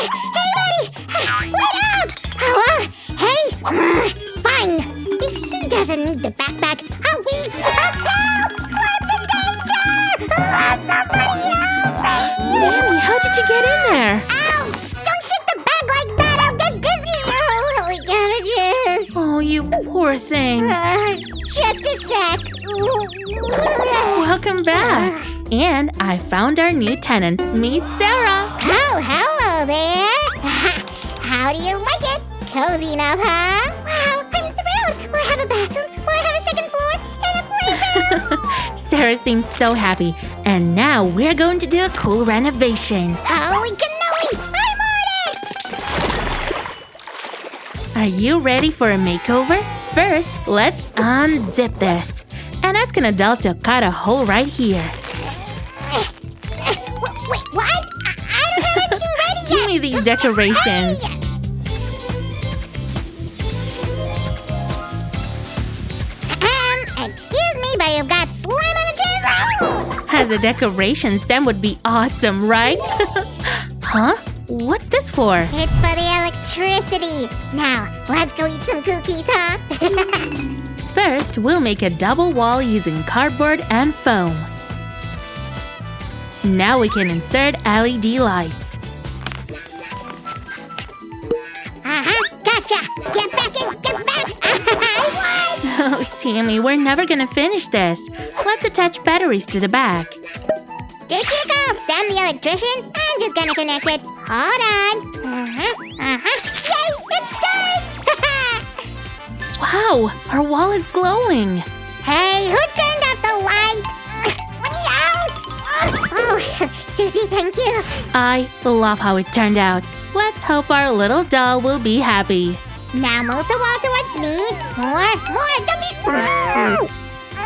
Hey, buddy! What up? Oh, hey! Fine. If he doesn't need the backpack, I'll be... Sammy, how did you get in there? Ow! Don't shake the bag like that! I'll get dizzy! Oh, we gotta just... Oh, you poor thing. Just a sec. Welcome back. And I found our new tenant. Meet Sarah. Oh, hello there. How do you like it? Cozy enough, huh? Wow, I'm thrilled. We'll have a bathroom, we'll have a second floor, and a playroom. Sarah seems so happy. And now we're going to do a cool renovation. Holy cannoli! I'm on it! Are you ready for a makeover? First, let's unzip this. And ask an adult to cut a hole right here. Wait, what? I don't have anything ready yet. Give me these decorations. Excuse me, but you've got slime on the tinsel. As a decoration, Sam would be awesome, right? Huh? What's this for? It's for the electricity. Now, let's go eat some cookies, huh? First, we'll make a double wall using cardboard and foam. Now we can insert LED lights. Gotcha! Get back in! Get back! What? Oh, Sammy, we're never gonna finish this. Let's attach batteries to the back. Did you go Sam the electrician? I'm just gonna connect it. Hold on. Yay! It's done! Wow, our wall is glowing. Hey, who turned out the light? Let me out! Oh, Susie, thank you. I love how it turned out. Let's hope our little doll will be happy. Now move the wall towards me. More, don't be...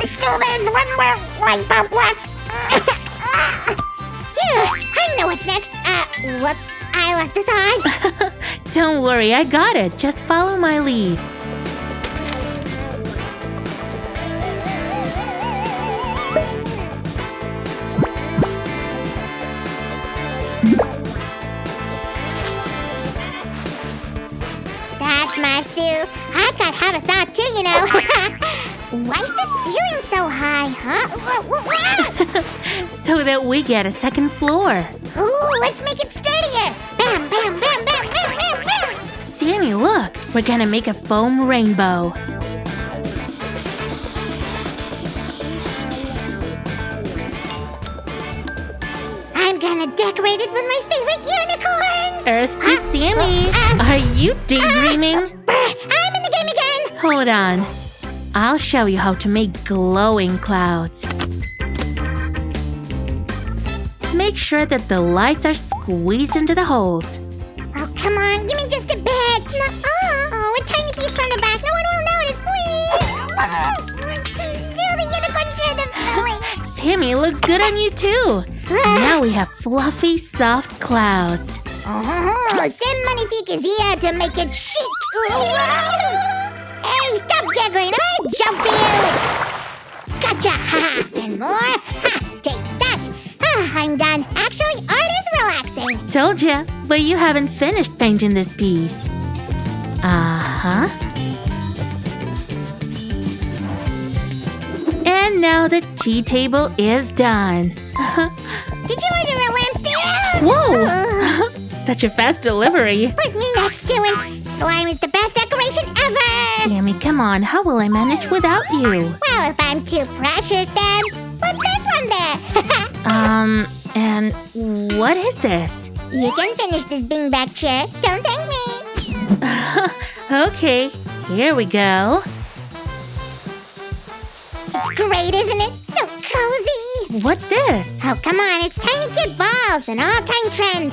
Still there's one more light bulb left. I know what's next. Whoops, I lost the thought. Don't worry, I got it. Just follow my lead. That's my soup. I could have a thought too, you know. Why is the ceiling so high, huh? So that we get a second floor. Ooh, let's make it sturdier. Bam, bam, bam, bam, bam, bam, bam. Sammy, look. We're gonna make a foam rainbow. I'm gonna decorate it with my favorite unicorns. Earth to Sammy. Are you daydreaming? I'm in the game again. Hold on. I'll show you how to make glowing clouds. Make sure that the lights are squeezed into the holes. Oh, come on, give me just a bit. Oh, a tiny piece from the back. No one will notice, please. Still the unicorn share the filling. Sammy, it looks good on you too. Now we have fluffy, soft clouds. Send Magnifique is here to make it chic. Hey, stop giggling. I jumped to you. Gotcha. And more. Take that. I'm done. Actually, art is relaxing. Told ya, but you haven't finished painting this piece. Uh-huh. And now the tea table is done. Did you order a lampstand? Whoa! Such a fast delivery. Put me next to it. Slime is the best decoration ever. Sammy, come on. How will I manage without you? Well, if I'm too precious, then put this one there. And what is this? You can finish this beanbag chair. Don't thank me. Okay, here we go. It's great, isn't it? So cozy. What's this? Oh, come on. It's tiny kid balls, an all-time trend.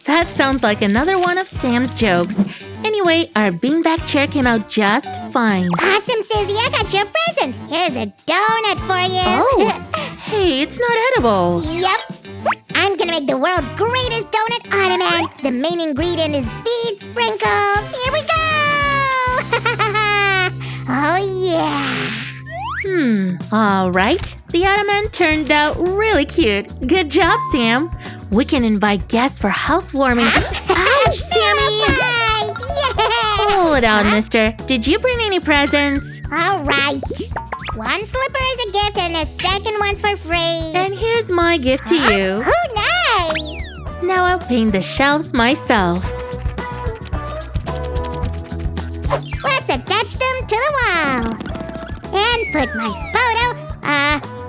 That sounds like another one of Sam's jokes. Anyway, our beanbag chair came out just fine. Awesome, Susie. I got your present. Here's a donut for you. Oh, hey, it's not edible. Yep. I'm gonna make the world's greatest donut ottoman. The main ingredient is bead sprinkles. Here we go. Oh, yeah. All right. The ottoman turned out really cute. Good job, Sam. We can invite guests for housewarming. Ouch, Sammy! Right, yeah! Hold on, mister. Did you bring any presents? All right. One slipper is a gift and the second one's for free. And here's my gift to you. Oh, nice! Now I'll paint the shelves myself. Let's attach them to the wall. And put my photo.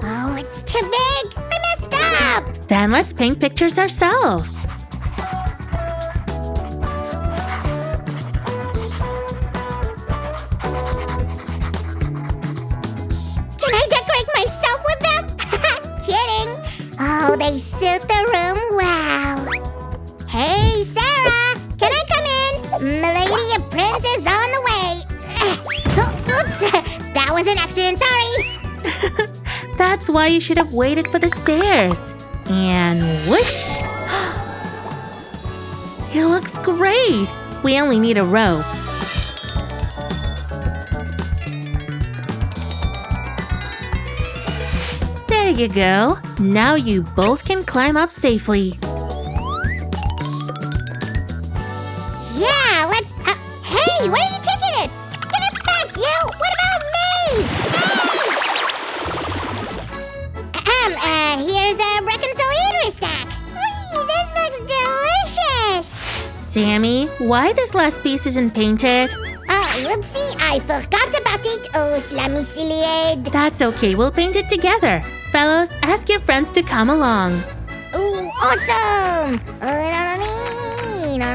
Oh, it's too big. I messed up. Then let's paint pictures ourselves. Can I decorate myself with them? Kidding. Oh, they suit the room well. Hey, Sarah, can I come in? Milady, a prince is on the way. Oops, that was an accident, sorry. That's why you should have waited for the stairs. And whoosh! It looks great. We only need a rope. There you go. Now you both can climb up safely. Yeah, let's... hey, where are you taking it? Give it back, you! What about me? Hey! Here's a reconciliator snack. Whee, this looks delicious! Sammy, why this last piece isn't painted? Oh, whoopsie, I forgot about it. Oh, slammy silly head. That's okay, we'll paint it together. Fellows, ask your friends to come along. Ooh, awesome! No.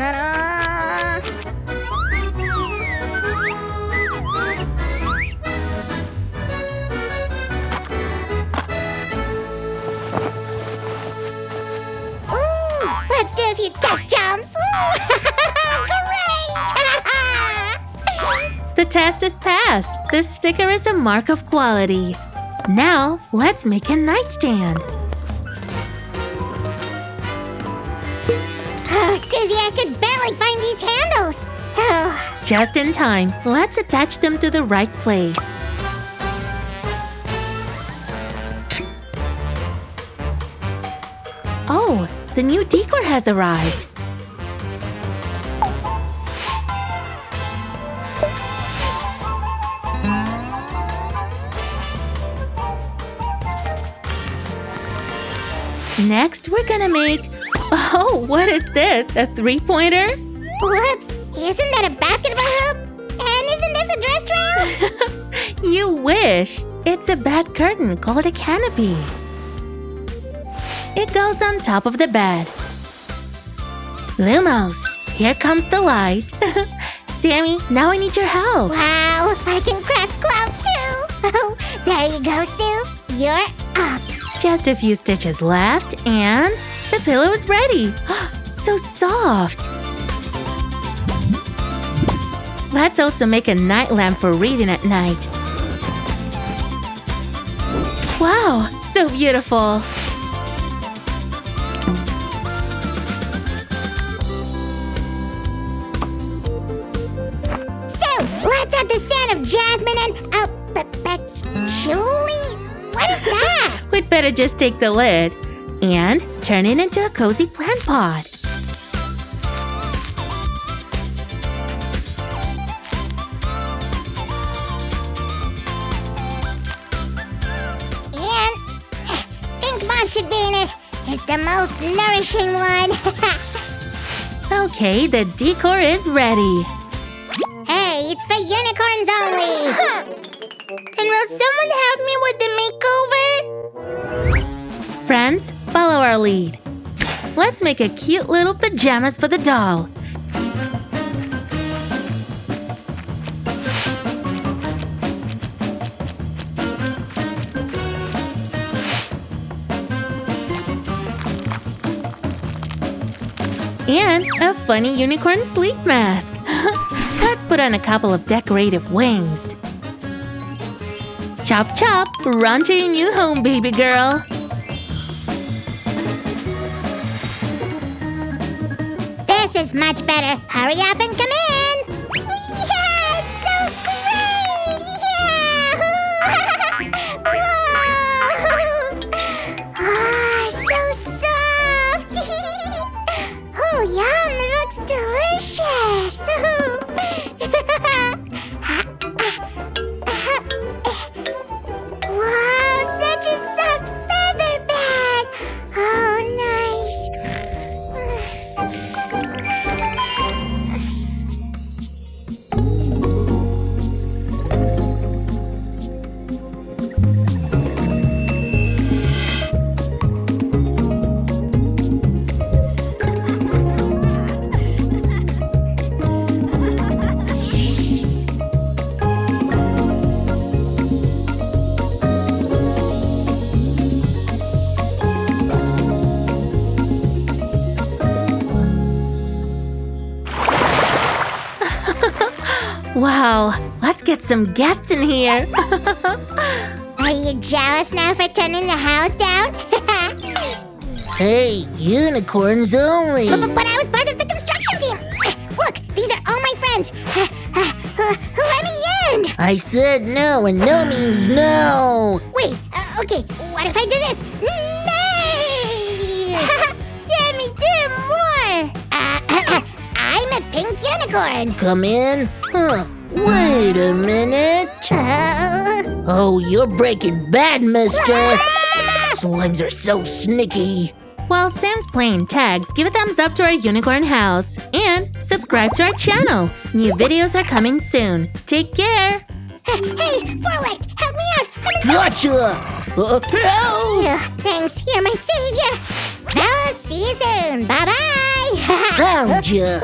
Ooh, let's do a few test jumps. Great! The test is passed. This sticker is a mark of quality. Now, let's make a nightstand. Oh, Susie, I could barely find these handles. Oh. Just in time. Let's attach them to the right place. Oh, the new decor has arrived. Next, we're gonna make... Oh, what is this? A three-pointer? Whoops, isn't that a basketball hoop? And isn't this a dress trail? You wish! It's a bed curtain called a canopy. It goes on top of the bed. Lumos, here comes the light. Sammy, now I need your help. Wow, I can craft clouds too. Oh, there you go, Sue. You're up. Just a few stitches left and the pillow is ready. So soft. Let's also make a night lamp for reading at night. Wow, so beautiful. So, let's add the scent of jasmine and patchouli. What is that? We'd better just take the lid and turn it into a cozy plant pot. And pink moss should be in it. It's the most nourishing one. Okay, the decor is ready. Hey, it's for unicorns only. And will someone help me with the makeover? Friends, follow our lead. Let's make a cute little pajamas for the doll. And a funny unicorn sleep mask. Let's put on a couple of decorative wings. Chop chop, run to your new home, baby girl. This is much better. Hurry up and come in. Yeah, it's so great. Yeah. Whoa. Ah, so soft. Wow, let's get some guests in here. Are you jealous now for turning the house down? Hey, unicorns only. But I was part of the construction team. Look, these are all my friends. Let me in. I said no, and no means no. Wait, okay, what if I do this? Nay! Sammy, do more! I'm a pink unicorn. Come in. Huh. Wait a minute. Oh, you're breaking bad, mister. Slimes are so sneaky. While Sam's playing tags, give a thumbs up to our unicorn house and subscribe to our channel. New videos are coming soon. Take care. Hey, Four-Legged, help me out. I'm in Gotcha. No. Thanks, you're my savior. Well, see you soon. Bye-bye. Found ya.